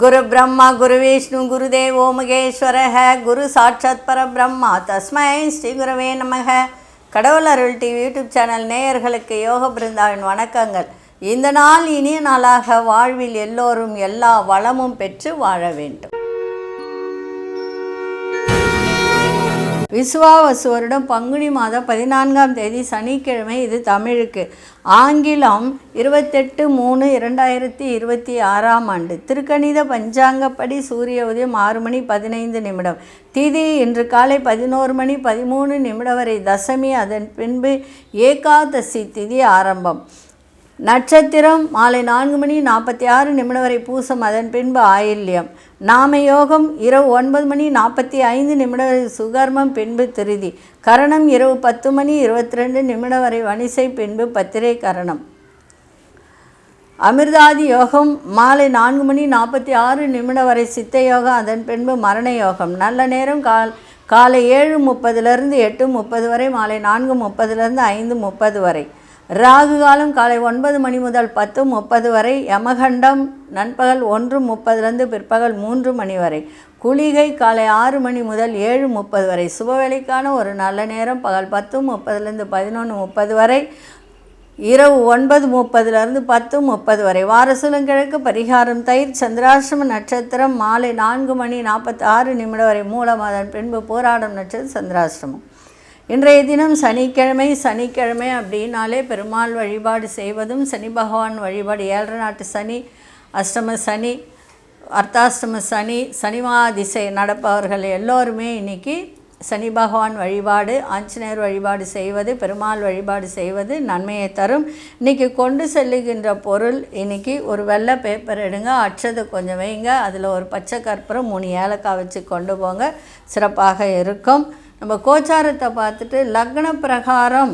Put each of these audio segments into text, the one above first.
गुरु ब्रह्मा गुरु विष्णु गुरुदेवो महेश्वरः गुरु साक्षात् परब्रह्मा तस्मै ஸ்ரீ குருவே நமக. கடவுள் அருள் டிவி யூடியூப் சேனல் நேயர்களுக்கு யோக பிருந்தாவின் வணக்கங்கள். இந்த நாள் இனிய நாளாக வாழ்வில் எல்லோரும் எல்லா வளமும் பெற்று வாழ வேண்டும். விசுவாவசு வருடம் பங்குனி மாதம் 14ஆம் தேதி சனிக்கிழமை. இது தமிழுக்கு. ஆங்கிலம் 28/3/2026ஆம் ஆண்டு. திருக்கணித பஞ்சாங்கப்படி சூரிய உதயம் 6:15 திதி இன்று காலை 11:13 வரை தசமி. அதன் பின்பு ஏகாதசி திதி ஆரம்பம். நட்சத்திரம் மாலை 4:46 வரை பூசம். அதன் பின்பு ஆயில்யம். நாமயோகம் இரவு 9:45 வரை சுகர்மம், பின்பு திருதி. கரணம் இரவு 10:22 வரை வணிசை, பின்பு பத்திரை கரணம். அமிர்தாதி யோகம் மாலை 4:46 வரை சித்த யோகம். அதன் பின்பு மரண யோகம். நல்ல நேரம் காலை 7:30 8:30 வரை, மாலை 4:30 5:30 வரை. ராகு காலம் காலை 9 மணி முதல் 10:30 வரை. யமகண்டம் நண்பகல் 1:30 பிற்பகல் 3 மணி வரை. குளிகை காலை 6 மணி முதல் 7:30 வரை. சுபவேளைக்கான ஒரு நல்ல நேரம் பகல் 10:30 11:30 வரை, இரவு 9:30 10:30 வரை. வாரசூலம் கிழக்கு. பரிகாரம் தயிர். சந்திராஷ்டம நட்சத்திரம் மாலை 4:46 வரை மூலம். அதன் பின்பு போராடும் நட்சத்திரம் சந்திராஷ்டமம். இன்றைய தினம் சனிக்கிழமை. சனிக்கிழமை அப்படின்னாலே பெருமாள் வழிபாடு செய்வதும், சனி பகவான் வழிபாடு, 7 நாட்டு சனி, அஷ்டம சனி, அர்த்தாஷ்டம சனி, சனிமா திசை நடப்பவர்கள் எல்லோருமே இன்றைக்கி சனி பகவான் வழிபாடு, ஆஞ்சநேயர் வழிபாடு செய்வது, பெருமாள் வழிபாடு செய்வது நன்மையை தரும். இன்றைக்கி கொண்டு செல்லுகின்ற பொருள், இன்றைக்கி ஒரு வெள்ளை பேப்பர் எடுங்க, அட்சதை கொஞ்சம் வைங்க, அதில் ஒரு பச்சை கற்பூரம் 3 ஏலக்காய் வச்சு கொண்டு போங்க, சிறப்பாக இருக்கும். நம்ம கோச்சாரத்தை பார்த்துட்டு லக்ன பிரகாரம்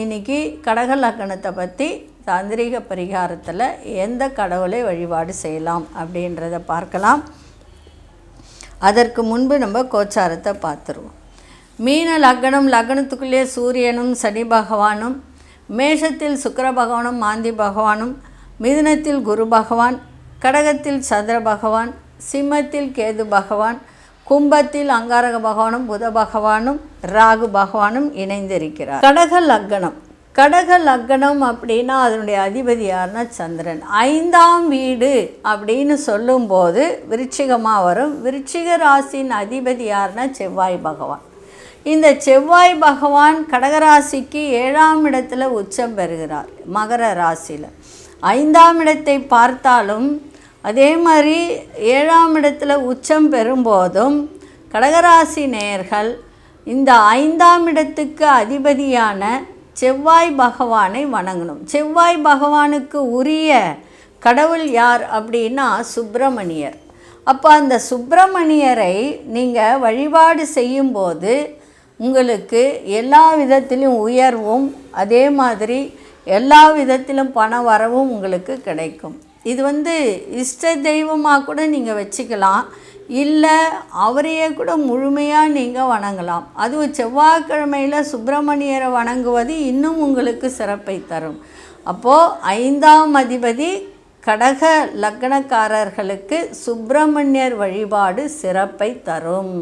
இன்றைக்கி கடக லக்னத்தை பற்றி தாந்திரிக பரிகாரத்தில் எந்த கடவுளை வழிபாடு செய்யலாம் அப்படின்றத பார்க்கலாம். அதற்கு முன்பு நம்ம கோச்சாரத்தை பார்த்துருவோம். மீன லக்னம். லக்னத்துக்குள்ளே சூரியனும் சனி பகவானும், மேஷத்தில் சுக்கிர பகவானும் மாந்தி பகவானும், மிதுனத்தில் குரு பகவான், கடகத்தில் சந்திர பகவான், சிம்மத்தில் கேது பகவான், கும்பத்தில் அங்காரக பகவானும் புத பகவானும் ராகு பகவானும் இணைந்திருக்கிறார். கடக லக்னம். கடக லக்னம் அப்படின்னா அதனுடைய அதிபதி யாருன்னா சந்திரன். 5ஆம் வீடு அப்படின்னு சொல்லும்போது விருச்சிகமாக வரும். விருச்சிக ராசியின் அதிபதி யாருன்னா செவ்வாய் பகவான். இந்த செவ்வாய் பகவான் கடகராசிக்கு 7ஆம் இடத்துல உச்சம் பெறுகிறார். மகர ராசியில் 5ஆம் இடத்தை பார்த்தாலும் அதே மாதிரி 7ஆம் இடத்துல உச்சம் பெறும்போதும் கடகராசி நேயர்கள் இந்த 5ஆம் இடத்துக்கு அதிபதியான செவ்வாய் பகவானை வணங்கணும். செவ்வாய் பகவானுக்கு உரிய கடவுள் யார் அப்படின்னா சுப்பிரமணியர். அப்போ அந்த சுப்பிரமணியரை நீங்கள் வழிபாடு செய்யும்போது உங்களுக்கு எல்லா விதத்திலும் உயர்வும், அதே மாதிரி எல்லா விதத்திலும் பண வரவும் உங்களுக்கு கிடைக்கும். இது இஷ்ட தெய்வமாக கூட நீங்கள் வச்சுக்கலாம், இல்லை அவரையே கூட முழுமையாக நீங்கள் வணங்கலாம். அதுவும் செவ்வாய்க்கிழமையில் சுப்பிரமணியரை வணங்குவது இன்னும் உங்களுக்கு சிறப்பை தரும். அப்போது 5ஆம் அதிபதி கடக லக்னக்காரர்களுக்கு சுப்பிரமணியர் வழிபாடு சிறப்பை தரும்.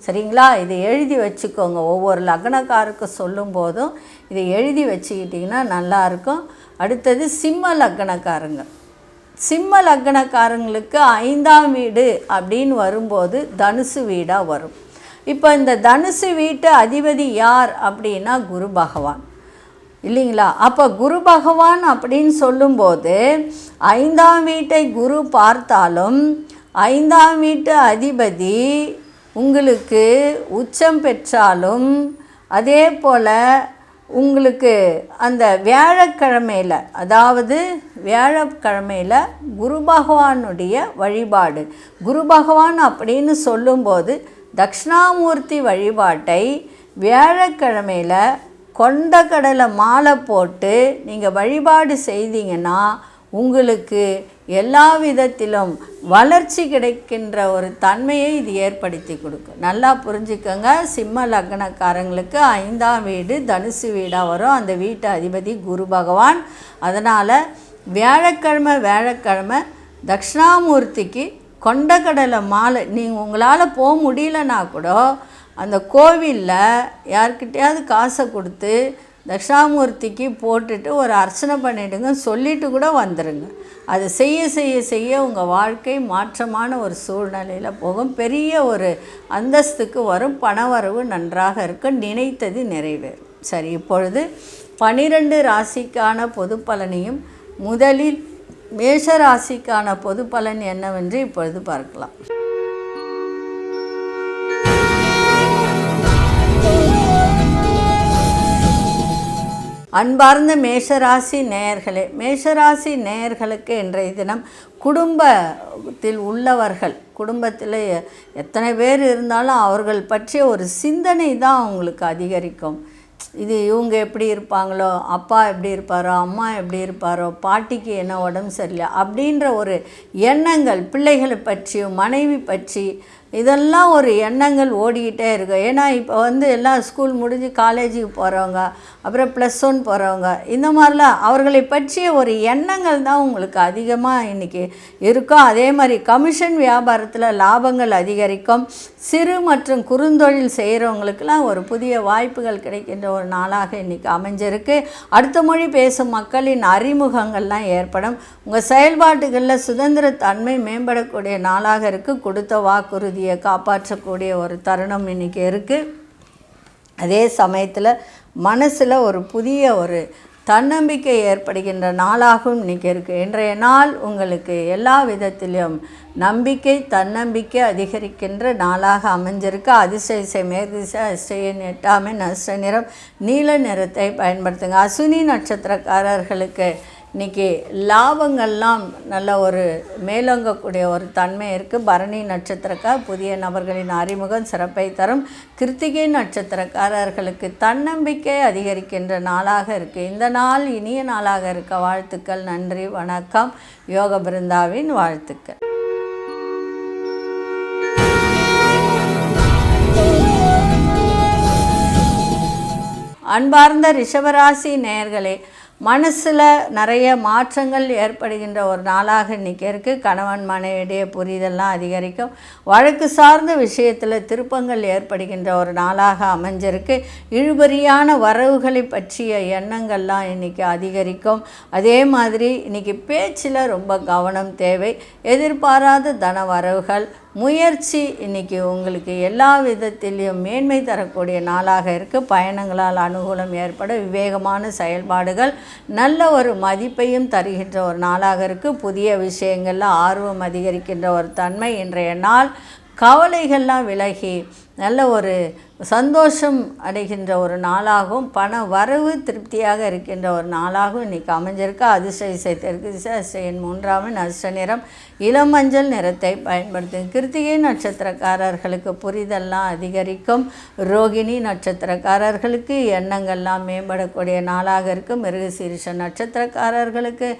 சரிங்களா? இதை எழுதி வச்சுக்கோங்க. ஒவ்வொரு லக்னக்காருக்கு சொல்லும் போதும் இதை எழுதி வச்சுக்கிட்டிங்கன்னா நல்லாயிருக்கும். அடுத்தது சிம்ம லக்னக்காரங்க. சிம்ம லக்னக்காரங்களுக்கு 5ஆம் வீடு அப்படின்னு வரும்போது தனுசு வீடாக வரும். இப்போ இந்த தனுசு வீட்டு அதிபதி யார் அப்படின்னா குரு பகவான் இல்லைங்களா? அப்போ குரு பகவான் அப்படின்னு சொல்லும்போது 5ஆம் வீட்டை குரு பார்த்தாலும் 5ஆம் வீட்டு அதிபதி உங்களுக்கு உச்சம் பெற்றாலும், அதே போல் உங்களுக்கு அந்த வியாழக்கிழமையில், அதாவது வியாழக்கிழமையில் குரு பகவானுடைய வழிபாடு. குரு பகவான் அப்படின்னு சொல்லும்போது தட்சிணாமூர்த்தி வழிபாட்டை வியாழக்கிழமையில் கொண்டக்கடலை மாலை போட்டு நீங்கள் வழிபாடு செய்தீங்கன்னா உங்களுக்கு எல்லா விதத்திலும் வளர்ச்சி கிடைக்கின்ற ஒரு தன்மையை இது ஏற்படுத்தி கொடுக்கும். நல்லா புரிஞ்சுக்கோங்க. சிம்ம லக்னக்காரங்களுக்கு 5ஆம் வீடு தனுசு வீடாக வரும். அந்த வீட்டு அதிபதி குரு பகவான். அதனால் வியாழக்கிழமை தட்சிணாமூர்த்திக்கு கொண்டக்கடலை மாலை நீங்கள் உங்களால் போக முடியலன்னா கூட அந்த கோவிலில் யார்கிட்டையாவது காசை கொடுத்து தட்சிணாமூர்த்திக்கு போட்டுட்டு ஒரு அர்ச்சனை பண்ணிவிடுங்க, சொல்லிட்டு கூட வந்துடுங்க. அது செய்ய செய்ய செய்ய உங்கள் வாழ்க்கை மாற்றமான ஒரு சூழ்நிலையில் போகும், பெரிய ஒரு அந்தஸ்துக்கு வரும், பணவரவு நன்றாக இருக்கும், நினைத்தது நிறைவேறும். சரி, இப்பொழுது 12 ராசிக்கான பொது பலனையும் முதலில் மேஷ ராசிக்கான பொது பலன் என்னவென்று இப்பொழுது பார்க்கலாம். அன்பார்ந்த மேஷராசி நேயர்களே, மேஷராசி நேயர்களுக்கு இன்றைய தினம் குடும்பத்தில் உள்ளவர்கள், குடும்பத்தில் எத்தனை பேர் இருந்தாலும் அவர்கள் பற்றிய ஒரு சிந்தனை தான் அவங்களுக்கு அதிகரிக்கும். இது இவங்க எப்படி இருப்பாங்களோ, அப்பா எப்படி இருப்பாரோ, அம்மா எப்படி இருப்பாரோ, பாட்டிக்கு என்ன உடம்பு சரியில்லை அப்படின்ற ஒரு எண்ணங்கள், பிள்ளைகளை பற்றியும் மனைவி பற்றி இதெல்லாம் ஒரு எண்ணங்கள் ஓடிக்கிட்டே இருக்கும். ஏன்னா இப்போ எல்லாம் ஸ்கூல் முடிஞ்சு காலேஜுக்கு போகிறவங்க, அப்புறம் +1 போகிறவங்க, இந்த மாதிரிலாம் அவர்களை பற்றிய ஒரு எண்ணங்கள் தான் உங்களுக்கு அதிகமாக இன்றைக்கி இருக்கும். அதே மாதிரி கமிஷன் வியாபாரத்தில் லாபங்கள் அதிகரிக்கும். சிறு மற்றும் குறுந்தொழில் செய்கிறவங்களுக்கெல்லாம் ஒரு புதிய வாய்ப்புகள் கிடைக்கின்ற ஒரு நாளாக இன்றைக்கி அமைஞ்சிருக்கு. அடுத்த மொழி பேசும் மக்களின் அறிமுகங்கள்லாம் ஏற்படும். உங்கள் செயல்பாட்டுகளில் சுதந்திரத்தன்மை மேம்படக்கூடிய நாளாக இருக்குது. கொடுத்த வாக்குறுதியை காப்பாற்றக்கூடிய ஒரு தருணம் இன்றைக்கி இருக்குது. அதே சமயத்தில் மனசில் ஒரு புதிய ஒரு தன்னம்பிக்கை ஏற்படுகின்ற நாளாகவும் இன்றைக்கி இருக்குது. இன்றைய நாள் உங்களுக்கு எல்லா விதத்திலும் நம்பிக்கை, தன்னம்பிக்கை அதிகரிக்கின்ற நாளாக அமைஞ்சிருக்கு. அதிசய மேற்திசை அதிசயன் 8ஆம் எண் அஷ்ட நிறம் நீல நிறத்தை பயன்படுத்துங்க. அஸ்வினி நட்சத்திரக்காரர்களுக்கு இன்றைக்கி லாபங்கள்லாம் நல்ல ஒரு மேலோங்கக்கூடிய ஒரு தன்மை இருக்குது. பரணி நட்சத்திரக்கார் புதிய நபர்களின் அறிமுகம் சிறப்பை தரும். கிருத்திகை நட்சத்திரக்காரர்களுக்கு தன்னம்பிக்கை அதிகரிக்கின்ற நாளாக இருக்குது. இந்த நாள் இனிய நாளாக இருக்க வாழ்த்துக்கள். நன்றி, வணக்கம். யோக பிருந்தாவின் வாழ்த்துக்கள். அன்பார்ந்த ரிஷபராசி நேயர்களே, மனசில் நிறைய மாற்றங்கள் ஏற்படுகின்ற ஒரு நாளாக இன்றைக்கி இருக்குது. கணவன் மனைவிடைய புரிதல்லாம் அதிகரிக்கும். வழக்கு சார்ந்த விஷயத்தில் திருப்பங்கள் ஏற்படுகின்ற ஒரு நாளாக அமைஞ்சிருக்கு. இழுபறியான வரவுகளை பற்றிய எண்ணங்கள்லாம் இன்றைக்கி அதிகரிக்கும். அதே மாதிரி இன்றைக்கி பேச்சில் ரொம்ப கவனம் தேவை. எதிர்பாராத தன வரவுகள், முயற்சி இன்றைக்கி உங்களுக்கு எல்லா விதத்திலையும் மேன்மை தரக்கூடிய நாளாக இருக்குது. பயணங்களால் அனுகூலம் ஏற்பட விவேகமான செயல்பாடுகள் நல்ல ஒரு மதிப்பையும் தருகின்ற ஒரு நாளாக இருக்குது. புதிய விஷயங்களில் ஆர்வம் அதிகரிக்கின்ற ஒரு தன்மை இன்றைய நாள். கவலைகள்லாம் விலகி நல்ல ஒரு சந்தோஷம் அடைகின்ற ஒரு நாளாகவும் பண வரவு திருப்தியாக இருக்கின்ற ஒரு நாளாகவும் இன்றைக்கி அமைஞ்சிருக்கு. அதிசய தெற்கு திசை அதிசயன் 3ஆம் எண் அஷ்ட நிறம் இளம் மஞ்சள் நிறத்தை பயன்படுத்தும். கிருத்திகை நட்சத்திரக்காரர்களுக்கு புரிதல்லாம் அதிகரிக்கும். ரோகிணி நட்சத்திரக்காரர்களுக்கு எண்ணங்கள்லாம் மேம்படக்கூடிய நாளாக இருக்கும். மிருகசீரிஷ நட்சத்திரக்காரர்களுக்கு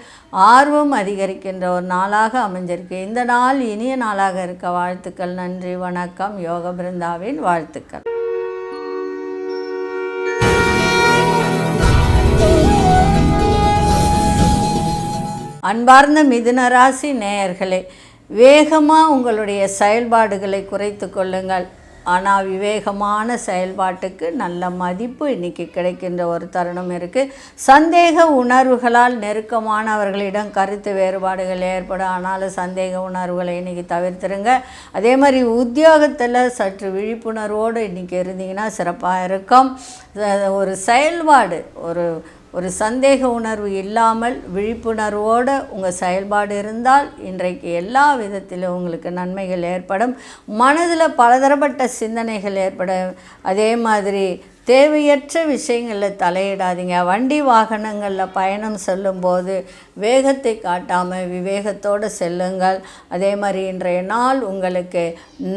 ஆர்வம் அதிகரிக்கின்ற ஒரு நாளாக அமைஞ்சிருக்கு. இந்த நாள் இனிய நாளாக இருக்க வாழ்த்துக்கள். நன்றி, வணக்கம். யோக பிருந்தாவின் வாழ்த்துக்கள். அன்பார்ந்த மிதுன ராசி நேயர்களே, வேகமாக உங்களுடைய செயல்பாடுகளை குறைத்து கொள்ளுங்கள். ஆனால் விவேகமான செயல்பாட்டுக்கு நல்ல மதிப்பு இன்றைக்கி கிடைக்கின்ற ஒரு தருணம் இருக்குது. சந்தேக உணர்வுகளால் நெருக்கமானவர்களிடம் கருத்து வேறுபாடுகள் ஏற்படும். ஆனாலும் சந்தேக உணர்வுகளை இன்றைக்கி தவிர்த்துருங்க. அதே மாதிரி உத்தியோகத்தில் சற்று விழிப்புணர்வோடு இன்றைக்கி இருந்தீங்கன்னா சிறப்பாக இருக்கும். ஒரு செயல்பாடு ஒரு சந்தேக உணர்வு இல்லாமல் விழிப்புணர்வோடு உங்கள் செயல்பாடு இருந்தால் இன்றைக்கு எல்லா விதத்திலும் உங்களுக்கு நன்மைகள் ஏற்படும். மனதில் பலதரப்பட்ட சிந்தனைகள் ஏற்படும். அதே மாதிரி தேவையற்ற விஷயங்களில் தலையிடாதீங்க. வண்டி வாகனங்களில் பயணம் செல்லும்போது வேகத்தை காட்டாமல் விவேகத்தோடு செல்லுங்கள். அதே மாதிரி இன்றைய நாள் உங்களுக்கு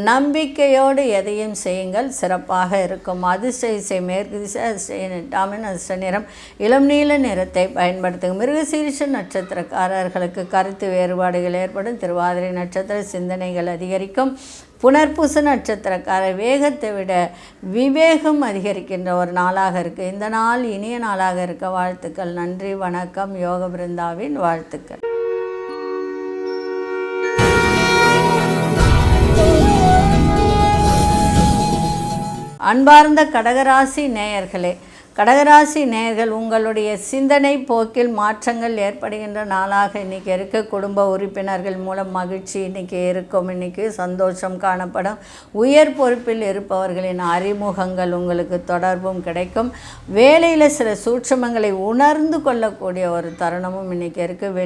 நம்பிக்கையோடு எதையும் செய்யுங்கள், சிறப்பாக இருக்கும். அதிசய மேற்கு திசை அதிசயன் 8ஆம் எண் அதிர்ஷ்ட நிறம் இளம் நீல நிறத்தை பயன்படுத்துங்க. மிருகசீரிஷ நட்சத்திரக்காரர்களுக்கு கருத்து வேறுபாடுகள் ஏற்படும். திருவாதிரை நட்சத்திர சிந்தனைகள் அதிகரிக்கும். புனர்பூச நட்சத்திரக்கார வேகத்தை விட விவேகம் அதிகரிக்கின்ற ஒரு நாளாக இருக்குது. இந்த நாள் இனிய நாளாக இருக்க வாழ்த்துக்கள். நன்றி, வணக்கம். யோக பிருந்தாவின் வாழ்த்துக்கள். அன்பார்ந்த கடகராசி நேயர்களே, கடகராசி நேயர்கள் உங்களுடைய சிந்தனை போக்கில் மாற்றங்கள் ஏற்படுகின்ற நாளாக இன்றைக்கி இருக்குது. குடும்ப உறுப்பினர்கள் மூலம் மகிழ்ச்சி இன்றைக்கி இருக்கும். இன்றைக்கி சந்தோஷம் காணப்படும். உயர் பொறுப்பில் இருப்பவர்களின் அறிமுகங்கள் உங்களுக்கு தொடர்பும் கிடைக்கும். வேலையில் சில சூட்சமங்களை உணர்ந்து கொள்ளக்கூடிய ஒரு தருணமும் இன்றைக்கி இருக்குது.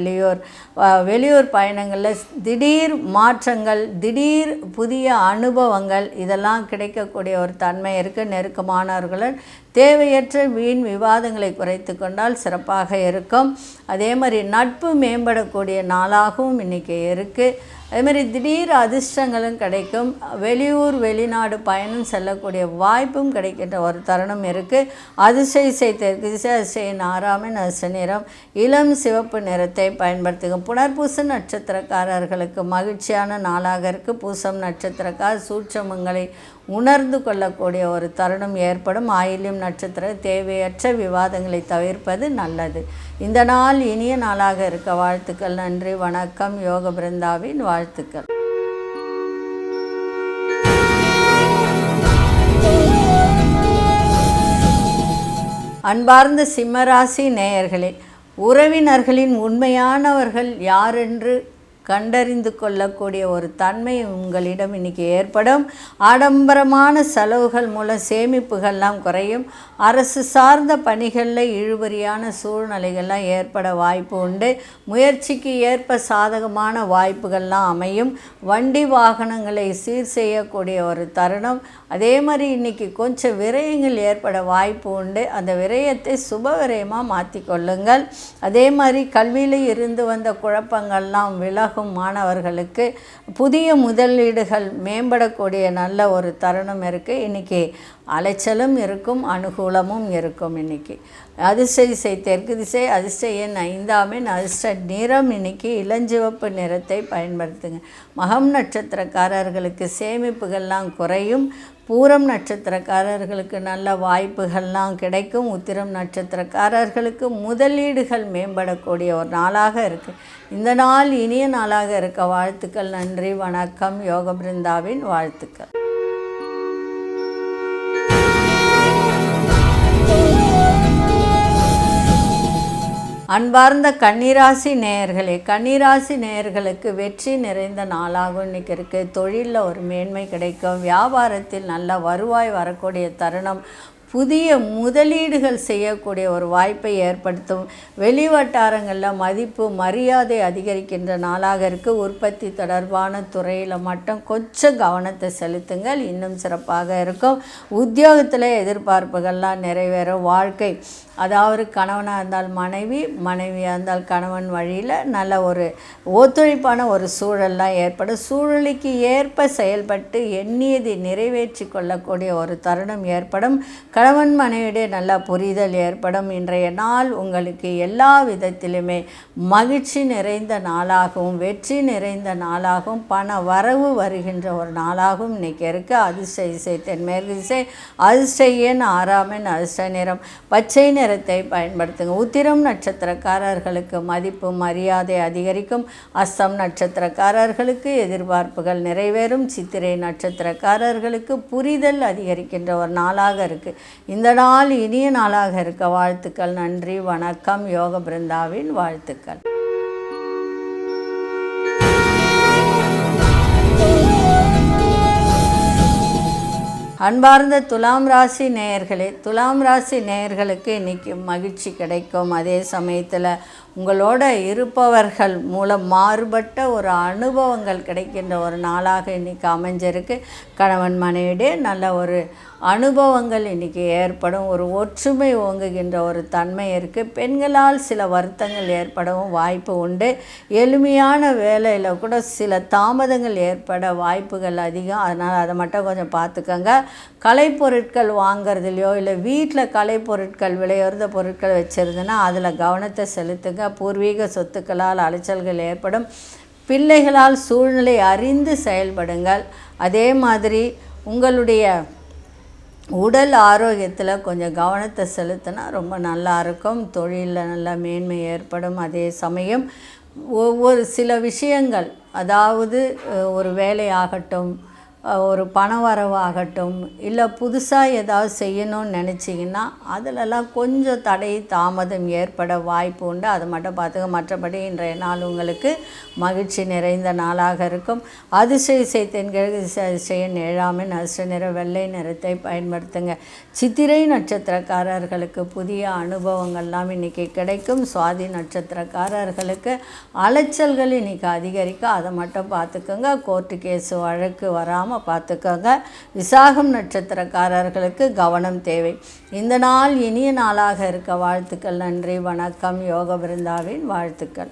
வெளியூர் பயணங்களில் திடீர் மாற்றங்கள், திடீர் புதிய அனுபவங்கள் இதெல்லாம் கிடைக்கக்கூடிய ஒரு தன்மை இருக்குது. நெருக்கமானவர்களுடன் தேவையற்ற வீண் விவாதங்களை குறைத்து கொண்டால் சிறப்பாக இருக்கும். அதே மாதிரி நட்பு மேம்படக்கூடிய நாளாகவும் இன்றைக்கி இருக்குது. அதேமாதிரி திடீர் அதிர்ஷ்டங்களும் கிடைக்கும். வெளியூர் வெளிநாடு பயணம் செல்லக்கூடிய வாய்ப்பும் கிடைக்கின்ற ஒரு தருணம் இருக்குது. அதிர்ஷ்ட தெற்கு திசை, அதிர்ஷ்ட ஆறாமின் அதிர்ஷ்ட நிறம் இளம் சிவப்பு நிறத்தை பயன்படுத்துங்க. புனர்பூச நட்சத்திரக்காரர்களுக்கு மகிழ்ச்சியான நாளாக இருக்குது. பூசம் நட்சத்திரக்கார சூட்சமங்களை உணர்ந்து கொள்ளக்கூடிய ஒரு தருணம் ஏற்படும். ஆயில்யம் நட்சத்திர தேவையற்ற விவாதங்களை தவிர்ப்பது நல்லது. இந்த நாள் இனிய நாளாக இருக்க வாழ்த்துக்கள். நன்றி, வணக்கம். யோக பிருந்தாவின் வாழ்த்துக்கள். அன்பார்ந்த சிம்மராசி நேயர்களே, உறவினர்களின் உண்மையானவர்கள் யாரென்று கண்டறிந்து கொள்ளக்கூடிய ஒரு தன்மை உங்களிடம் இன்றைக்கி ஏற்படும். ஆடம்பரமான செலவுகள் மூலம் சேமிப்புகள்லாம் குறையும். அரசு சார்ந்த பணிகளில் இழுபறியான சூழ்நிலைகள்லாம் ஏற்பட வாய்ப்பு உண்டு. முயற்சிக்கு ஏற்ப சாதகமான வாய்ப்புகள்லாம் அமையும். வண்டி வாகனங்களை சீர் செய்யக்கூடிய ஒரு தருணம். அதே மாதிரி இன்றைக்கி கொஞ்சம் விரயங்கள் ஏற்பட வாய்ப்பு உண்டு. அந்த விரயத்தை சுப விரயமாக மாற்றிக்கொள்ளுங்கள். அதே மாதிரி கல்வியில் இருந்து வந்த குழப்பங்கள்லாம் விலகும். மாணவர்களுக்கு புதிய முதலீடுகள் மேம்படக்கூடிய நல்ல ஒரு தருணம் இருக்குது. இன்றைக்கி அலைச்சலும் இருக்கும், அனுகூலமும் இருக்கும். இன்றைக்கி அதிர்ஷ்ட திசை தெற்கு திசை, அதிர்ஷ்ட எண் 5ஆம் அதிர்ஷ்ட நிறம் இன்றைக்கி இளஞ்சிவப்பு நிறத்தை பயன்படுத்துங்க. மகம் நட்சத்திரக்காரர்களுக்கு சேமிப்புகள்லாம் குறையும். பூரம் நட்சத்திரக்காரர்களுக்கு நல்ல வாய்ப்புகள்லாம் கிடைக்கும். உத்திரம் நட்சத்திரக்காரர்களுக்கு முதலீடுகள் மேம்படக்கூடிய ஒரு நாளாக இருக்குது. இந்த நாள் இனிய நாளாக இருக்க வாழ்த்துக்கள். நன்றி, வணக்கம். யோக பிருந்தாவின் வாழ்த்துக்கள். அன்பார்ந்த கன்னிராசி நேயர்களே, கன்னிராசி நேயர்களுக்கு வெற்றி நிறைந்த நாளாகவும் இன்றைக்கி இருக்குது. தொழிலில் ஒரு மேன்மை கிடைக்கும். வியாபாரத்தில் நல்ல வருவாய் வரக்கூடிய தருணம். புதிய முதலீடுகள் செய்யக்கூடிய ஒரு வாய்ப்பை ஏற்படுத்தும். வெளிவட்டாரங்களில் மதிப்பு மரியாதை அதிகரிக்கின்ற நாளாக இருக்குது. உற்பத்தி தொடர்பான துறையில் மட்டும் கொஞ்சம் கவனத்தை செலுத்துங்கள், இன்னும் சிறப்பாக இருக்கும். உத்தியோகத்தில் எதிர்பார்ப்புகள்லாம் நிறைவேறும். வாழ்க்கை, அதாவது கணவனாக இருந்தால் மனைவி, மனைவியாக இருந்தால் கணவன் வழியில் நல்ல ஒரு ஒத்துழைப்பான ஒரு சூழல்லாம் ஏற்படும். சூழலுக்கு ஏற்ப செயல்பட்டு எண்ணியதை நிறைவேற்றி கொள்ளக்கூடிய ஒரு தருணம் ஏற்படும். கணவன் மனைவியிடையே நல்ல புரிதல் ஏற்படும். இன்றைய நாள் உங்களுக்கு எல்லா விதத்திலுமே மகிழ்ச்சி நிறைந்த நாளாகவும் வெற்றி நிறைந்த நாளாகவும் பண வரவு வருகின்ற ஒரு நாளாகவும் இன்றைக்கி இருக்குது. அதிர்ஷ்ட திசை தென்மேற்கு திசை, அதிர்ஷ்ட எண் 6ஆம் அதிர்ஷ்ட நிறம் பச்சை நிறத்தை பயன்படுத்துங்க. உத்திரம் நட்சத்திரக்காரர்களுக்கு மதிப்பு மரியாதை அதிகரிக்கும். அஸ்தம் நட்சத்திரக்காரர்களுக்கு எதிர்பார்ப்புகள் நிறைவேறும். சித்திரை நட்சத்திரக்காரர்களுக்கு புரிதல் அதிகரிக்கின்ற ஒரு நாளாக இருக்குது. இந்த நாள் இனிய நாளாக இருக்க வாழ்த்துக்கள். நன்றி, வணக்கம். யோக பிருந்தாவின் வாழ்த்துக்கள். அன்பார்ந்த துலாம் ராசி நேயர்களே, துலாம் ராசி நேயர்களுக்கு இன்றைக்கி மகிழ்ச்சி கிடைக்கும். அதே சமயத்தில் உங்களோட இருப்பவர்கள் மூலம் மாறுபட்ட ஒரு அனுபவங்கள் கிடைக்கின்ற ஒரு நாளாக இன்றைக்கி அமைஞ்சிருக்கு. கணவன் மனைவியிடையே நல்ல ஒரு அனுபவங்கள் இன்றைக்கி ஏற்படும். ஒரு ஒற்றுமை ஓங்குகின்ற ஒரு தன்மை இருக்குது. பெண்களால் சில வருத்தங்கள் ஏற்படவும் வாய்ப்பு உண்டு. எளிமையான வேலையில் கூட சில தாமதங்கள் ஏற்பட வாய்ப்புகள் அதிகம். அதனால் அதை மட்டும் கொஞ்சம் பார்த்துக்கோங்க. கலைப்பொருட்கள் வாங்கிறதுலையோ இல்லை வீட்டில் கலைப்பொருட்கள் விலையுறந்த பொருட்கள் வச்சுருந்துன்னா அதில் கவனத்தை செலுத்துங்க. பூர்வீக சொத்துக்களால் அலைச்சல்கள் ஏற்படும். பிள்ளைகளால் சூழ்நிலை அறிந்து செயல்படுங்கள். அதே மாதிரி உங்களுடைய உடல் ஆரோக்கியத்தில் கொஞ்சம் கவனத்தை செலுத்தினா ரொம்ப நல்லா இருக்கும். தொழிலில் நல்ல மேன்மை ஏற்படும். அதே சமயம் ஒவ்வொரு சில விஷயங்கள், அதாவது ஒரு வேலையாகட்டும், ஒரு பண வரவாகட்டும், இல்லை புதுசாக ஏதாவது செய்யணும்னு நினச்சிங்கன்னா அதிலெல்லாம் கொஞ்சம் தடை தாமதம் ஏற்பட வாய்ப்பு உண்டு. அதை மட்டும் பார்த்துக்க. மற்றபடி இன்றைய நாள் உங்களுக்கு மகிழ்ச்சி நிறைந்த நாளாக இருக்கும். அதிசய தென்கிழக்கு அதிசயம் 7ஆம் எண் அதிர்ஷ்ட நிற வெள்ளை நிறத்தை பயன்படுத்துங்க. சித்திரை நட்சத்திரக்காரர்களுக்கு புதிய அனுபவங்கள்லாம் இன்றைக்கி கிடைக்கும். சுவாதி நட்சத்திரக்காரர்களுக்கு அலைச்சல்கள் இன்றைக்கி அதிகரிக்கும். அதை மட்டும் பார்த்துக்கோங்க. கோர்ட்டு கேஸு வழக்கு வராமல் பார்த்துக்கோங்க. விசாகம் நட்சத்திரக்காரர்களுக்கு கவனம் தேவை. இந்த நாள் இனிய நாளாக இருக்க வாழ்த்துக்கள். நன்றி, வணக்கம். யோக பிருந்தாவின் வாழ்த்துக்கள்.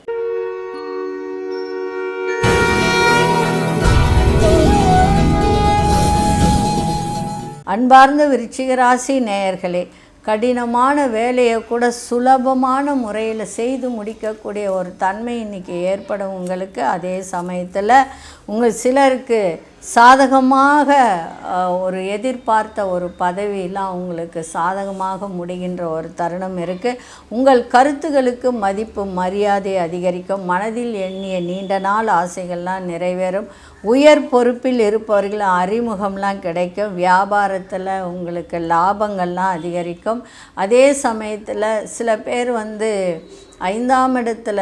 அன்பார்ந்த விருச்சிக ராசி நேயர்களே, கடினமான வேலையை கூட சுலபமான முறையில் செய்து முடிக்கக்கூடிய ஒரு தன்மை இன்றைக்கி ஏற்படும் உங்களுக்கு. அதே சமயத்தில் உங்கள் சிலருக்கு சாதகமாக ஒரு எதிர்பார்த்த ஒரு பதவியெல்லாம் உங்களுக்கு சாதகமாக முடிகின்ற ஒரு தருணம் இருக்குது. உங்கள் கருத்துகளுக்கு மதிப்பு மரியாதை அதிகரிக்கும். மனதில் எண்ணிய நீண்ட நாள் ஆசைகள்லாம் நிறைவேறும். உயர் பொறுப்பில் இருப்பவர்கள் அறிமுகம்லாம் கிடைக்கும். வியாபாரத்தில் உங்களுக்கு லாபங்கள்லாம் அதிகரிக்கும். அதே சமயத்தில் சில பேர் 5ஆம் இடத்துல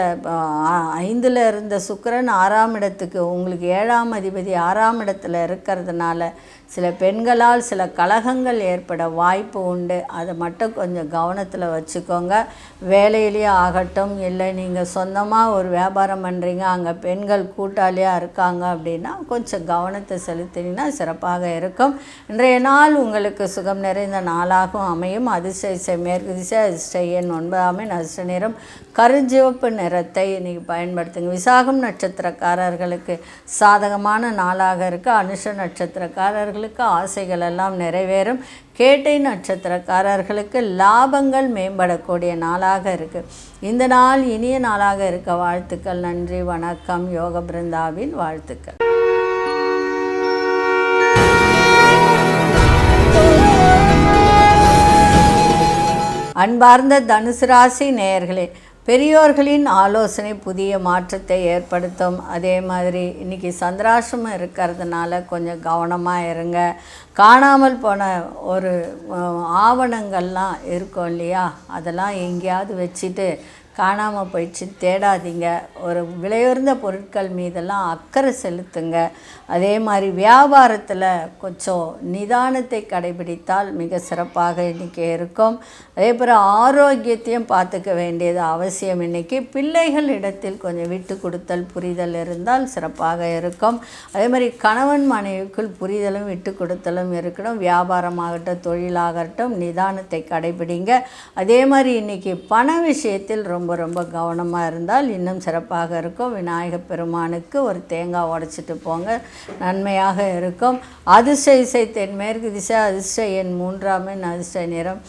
5ல் இருந்த சுக்கிரன் 6ஆம் இடத்துக்கு உங்களுக்கு 7ஆம் அதிபதி 6ஆம் இடத்துல இருக்கிறதுனால சில பெண்களால் சில கலகங்கள் ஏற்பட வாய்ப்பு உண்டு. அதை மட்டும் கொஞ்சம் கவனத்தில் வச்சுக்கோங்க. வேலையிலேயே ஆகட்டும், இல்லை நீங்கள் சொந்தமாக ஒரு வியாபாரம் பண்ணுறீங்க, அங்கே பெண்கள் கூட்டாளியாக இருக்காங்க அப்படின்னா கொஞ்சம் கவனத்தை செலுத்தினீங்கன்னா சிறப்பாக இருக்கும். இன்றைய நாள் உங்களுக்கு சுகம் நிறைந்த நாளாகவும் அமையும். அதிர்ஷ்ட மேற்கு திசை அதிர்ஷ்ட எண் 9ஆம் எண் அதிர்ஷ்ட நிறம் கருஞ்சிவப்பு நிறத்தை இன்றைக்கி பயன்படுத்துங்க. விசாகம் நட்சத்திரக்காரர்களுக்கு சாதகமான நாளாக இருக்குது. அனுஷ நட்சத்திரக்காரர்களுக்கு ஆசைகள் எல்லாம் நிறைவேறும். கேட்டை நட்சத்திரக்காரர்களுக்கு லாபங்கள் மேம்படக்கூடிய நாளாக இருக்குது. இந்த நாள் இனிய நாளாக இருக்க வாழ்த்துக்கள். நன்றி, வணக்கம். யோக பிருந்தாவின் வாழ்த்துக்கள். அன்பார்ந்த தனுசு ராசி நேயர்களே, பெரியோர்களின் ஆலோசனை புதிய மாற்றத்தை ஏற்படுத்தும். அதே மாதிரி இன்றைக்கி சந்திராசிரமம் இருக்கிறதுனால கொஞ்சம் கவனமாக இருங்க. காணாமல் போன ஒரு ஆவணங்கள்லாம் இருக்கும் இல்லையா, அதெல்லாம் எங்கேயாவது வச்சுட்டு காணாமல் போயிடுச்சு தேடாதீங்க. ஒரு விலையுயர்ந்த பொருட்கள் மீதெல்லாம் அக்கறை செலுத்துங்க. அதே மாதிரி வியாபாரத்தில் கொஞ்சம் நிதானத்தை கடைபிடித்தால் மிக சிறப்பாக இன்றைக்கி இருக்கும். அதே போல் ஆரோக்கியத்தையும் பார்த்துக்க வேண்டியது அவசியம். இன்றைக்கி பிள்ளைகள் இடத்தில் கொஞ்சம் விட்டு கொடுத்தல் புரிதல் இருந்தால் சிறப்பாக இருக்கும். அதே மாதிரி கணவன் மனைவிக்குள் புரிதலும் விட்டு கொடுத்தலும் இருக்கணும். வியாபாரமாகட்டும் தொழிலாகட்டும் நிதானத்தை கடைபிடிங்க. அதே மாதிரி இன்றைக்கி பண விஷயத்தில் ரொம்ப கவனமாக இருந்தால் இன்னும் சிறப்பாக இருக்கும். விநாயகப் பெருமானுக்கு ஒரு தேங்காய் உடைச்சிட்டு போங்க, நன்மையாக இருக்கும். அதிர்ஷ்ட திசை தென்மேற்கு திசை அதிர்ஷ்ட எண் 3ஆம் எண் அதிர்ஷ்ட நிறம்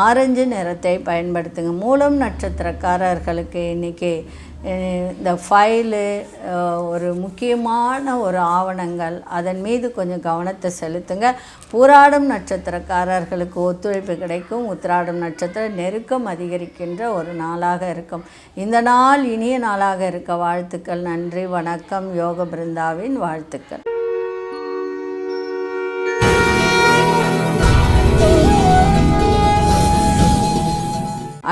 ஆரஞ்சு நிறத்தை பயன்படுத்துங்க. மூலம் நட்சத்திரக்காரர்களுக்கு இன்றைக்கி இந்த ஃபைலு ஒரு முக்கியமான ஒரு ஆவணங்கள் அதன் மீது கொஞ்சம் கவனத்தை செலுத்துங்க. பூராடம் நட்சத்திரக்காரர்களுக்கு ஒத்துழைப்பு கிடைக்கும். உத்திராடம் நட்சத்திரம் நெருக்கம் அதிகரிக்கின்ற ஒரு நாளாக இருக்கும். இந்த நாள் இனிய நாளாக இருக்க வாழ்த்துக்கள். நன்றி, வணக்கம். யோக பிருந்தாவின் வாழ்த்துக்கள்.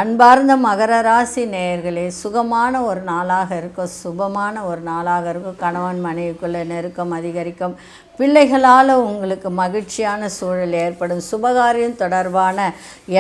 அன்பார்ந்த மகர ராசி நேயர்களே, சுகமான ஒரு நாளாக இருக்கும். சுபமான ஒரு நாளாக இருக்கும். கணவன் மனைவிக்குள்ளே நெருக்கம் அதிகரிக்கும். பிள்ளைகளால் உங்களுக்கு மகிழ்ச்சியான சூழல் ஏற்படும். சுபகாரியம் தொடர்பான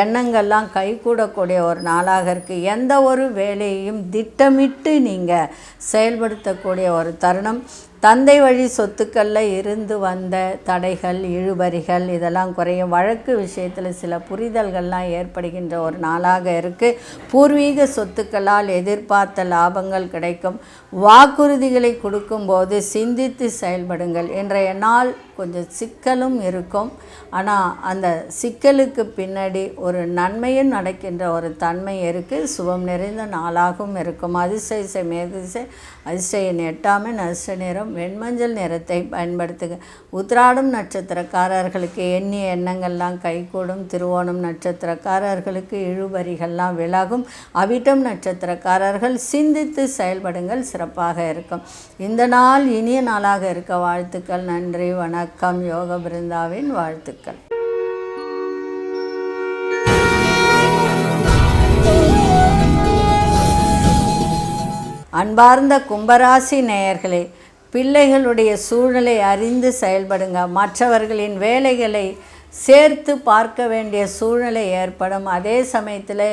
எண்ணங்கள்லாம் கைகூடக்கூடிய ஒரு நாளாக இருக்குது. எந்த ஒரு வேலையையும் திட்டமிட்டு நீங்கள் செயல்படுத்தக்கூடிய ஒரு தருணம். தந்தை வழி சொத்துக்களில் இருந்து வந்த தடைகள் இழுபறிகள் இதெல்லாம் குறையும். வழக்கு விஷயத்தில் சில புரிதல்கள்லாம் ஏற்படுகின்ற ஒரு நாளாக இருக்குது. பூர்வீக சொத்துக்களால் எதிர்பார்த்த லாபங்கள் கிடைக்கும். வாக்குறுதிகளை கொடுக்கும்போது சிந்தித்து செயல்படுங்கள். இன்றைய நாள் கொஞ்சம் சிக்கலும் இருக்கும். ஆனால் அந்த சிக்கலுக்கு பின்னாடி ஒரு நன்மையும் நடக்கின்ற ஒரு தன்மை இருக்குது. சுபம் நிறைந்த நாளாகவும் இருக்கும். அதிர்ஷ்ட மேற்கு திசை அதிர்ஷ்ட எண் 8ஆம் எண் அதிர்ஷ்ட நிறம் வெண்மஞ்சள் நிறத்தை பயன்படுத்துங்க. உத்திராடம் நட்சத்திரக்காரர்களுக்கு எண்ணிய எண்ணங்கள்லாம் கைகூடும். திருவோணம் நட்சத்திரக்காரர்களுக்கு இழுபறிகள்லாம் விலகும். அவிட்டம் நட்சத்திரக்காரர்கள் சிந்தித்து செயல்படுங்கள், சிறப்பாக இருக்கும். இந்த நாள் இனிய நாளாக இருக்க வாழ்த்துக்கள். நன்றி, வணக்கம். வணக்கம். யோக பிருந்தாவின் வாழ்த்துக்கள். அன்பார்ந்த கும்பராசி நேயர்களே, பிள்ளைகளுடைய சூழலை அறிந்து செயல்படுங்க. மற்றவர்களின் வேலைகளை சேர்த்து பார்க்க வேண்டிய சூழ்நிலை ஏற்படும். அதே சமயத்தில்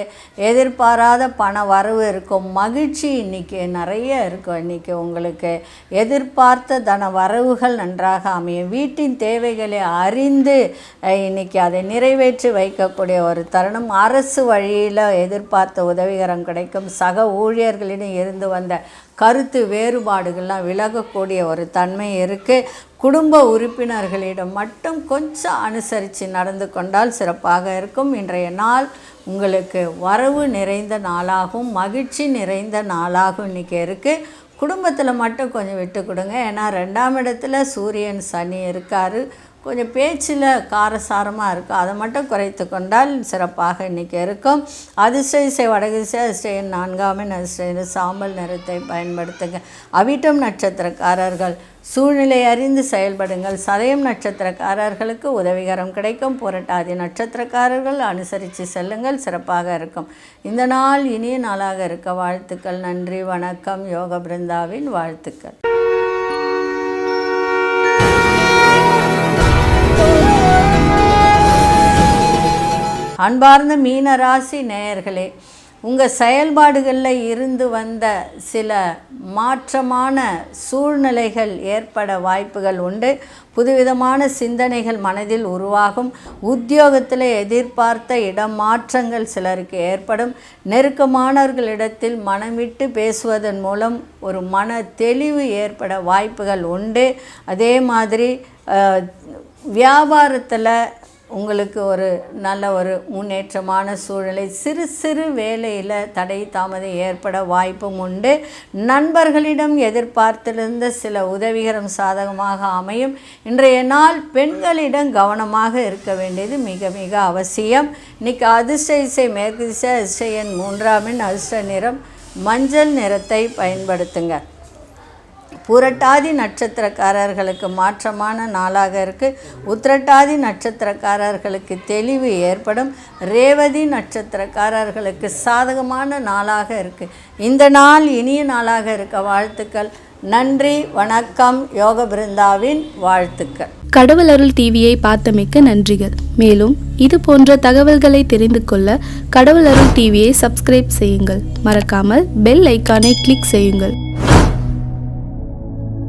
எதிர்பாராத பண வரவு இருக்கும். மகிழ்ச்சி இன்றைக்கி நிறைய இருக்கும். இன்றைக்கி உங்களுக்கு எதிர்பார்த்த தன வரவுகள் நன்றாக அமையும். வீட்டின் தேவைகளை அறிந்து இன்றைக்கி அதை நிறைவேற்றி வைக்கக்கூடிய ஒரு தருணம். அரசு வழியில் எதிர்பார்த்த உதவிகரம் கிடைக்கும். சக ஊழியர்களிடம் இருந்து வந்த கருத்து வேறுபாடுகள்லாம் விலகக்கூடிய ஒரு தன்மை இருக்குது. குடும்ப உறுப்பினர்களிடம் மட்டும் கொஞ்சம் அனுசரித்து நடந்து கொண்டால் சிறப்பாக இருக்கும். இன்றைய நாள் உங்களுக்கு வரவு நிறைந்த நாளாகவும் மகிழ்ச்சி நிறைந்த நாளாகவும் இன்றைக்கி இருக்குது. குடும்பத்தில் மட்டும் கொஞ்சம் விட்டு கொடுங்க. ஏன்னா 2ஆம் இடத்துல சூரியன் சனி இருக்கார். கொஞ்சம் பேச்சில் காரசாரமாக இருக்கும். அதை மட்டும் குறைத்து கொண்டால் சிறப்பாக இன்றைக்கி இருக்கும். அதிர்ஷ்ட இசை வடகிசை, அதிர்ஷ்ட 4ஆம் எண், அதிர்ஷ்ட சாம்பல் நிறத்தை பயன்படுத்துங்க. அவிட்டம் நட்சத்திரக்காரர்கள் சூழ்நிலை அறிந்து செயல்படுங்கள். சதயம் நட்சத்திரக்காரர்களுக்கு உதவிகரம் கிடைக்கும். புரட்டாதி நட்சத்திரக்காரர்கள் அனுசரித்து செல்லுங்கள், சிறப்பாக இருக்கும். இந்த நாள் இனிய நாளாக இருக்க வாழ்த்துக்கள். நன்றி, வணக்கம். யோக பிருந்தாவின் வாழ்த்துக்கள். அன்பார்ந்த மீனராசி நேயர்களே, உங்கள் செயல்பாடுகளில் இருந்து வந்த சில மாற்றமான சூழ்நிலைகள் ஏற்பட வாய்ப்புகள் உண்டு. புதுவிதமான சிந்தனைகள் மனதில் உருவாகும். உத்தியோகத்தில் எதிர்பார்த்த இடமாற்றங்கள் சிலருக்கு ஏற்படும். நெருக்கமானவர்களிடத்தில் மனம் விட்டு பேசுவதன் மூலம் ஒரு மன தெளிவு ஏற்பட வாய்ப்புகள் உண்டு. அதே மாதிரி வியாபாரத்தில் உங்களுக்கு ஒரு நல்ல ஒரு முன்னேற்றமான சூழ்நிலை. சிறு சிறு வேலையில் தடை தாமதம் ஏற்பட வாய்ப்பும் உண்டு. நண்பர்களிடம் எதிர்பார்த்திருந்த சில உதவிகரம் சாதகமாக அமையும். இன்றைய நாள் பெண்களிடம் கவனமாக இருக்க வேண்டியது மிக மிக அவசியம். இன்றைக்கி அதிர்ஷ்ட இசை மேற்கு திசை, அதிர்ஷ்ட எண் 3ஆம் எண், அதிர்ஷ்ட நிறம் மஞ்சள் நிறத்தை பயன்படுத்துங்க. புரட்டாதி நட்சத்திரக்காரர்களுக்கு மாற்றமான நாளாக இருக்குது. உத்திரட்டாதி நட்சத்திரக்காரர்களுக்கு தெளிவு ஏற்படும். ரேவதி நட்சத்திரக்காரர்களுக்கு சாதகமான நாளாக இருக்குது. இந்த நாள் இனிய நாளாக இருக்க வாழ்த்துக்கள். நன்றி, வணக்கம். யோக பிருந்தாவின் வாழ்த்துக்கள். கடவுள் அருள் டிவியை பார்த்தமைக்க நன்றிகள். மேலும் இது போன்ற தகவல்களை தெரிந்து கொள்ள கடவுள் அருள் டிவியை சப்ஸ்கிரைப் செய்யுங்கள். மறக்காமல் பெல் ஐக்கானை கிளிக் செய்யுங்கள்.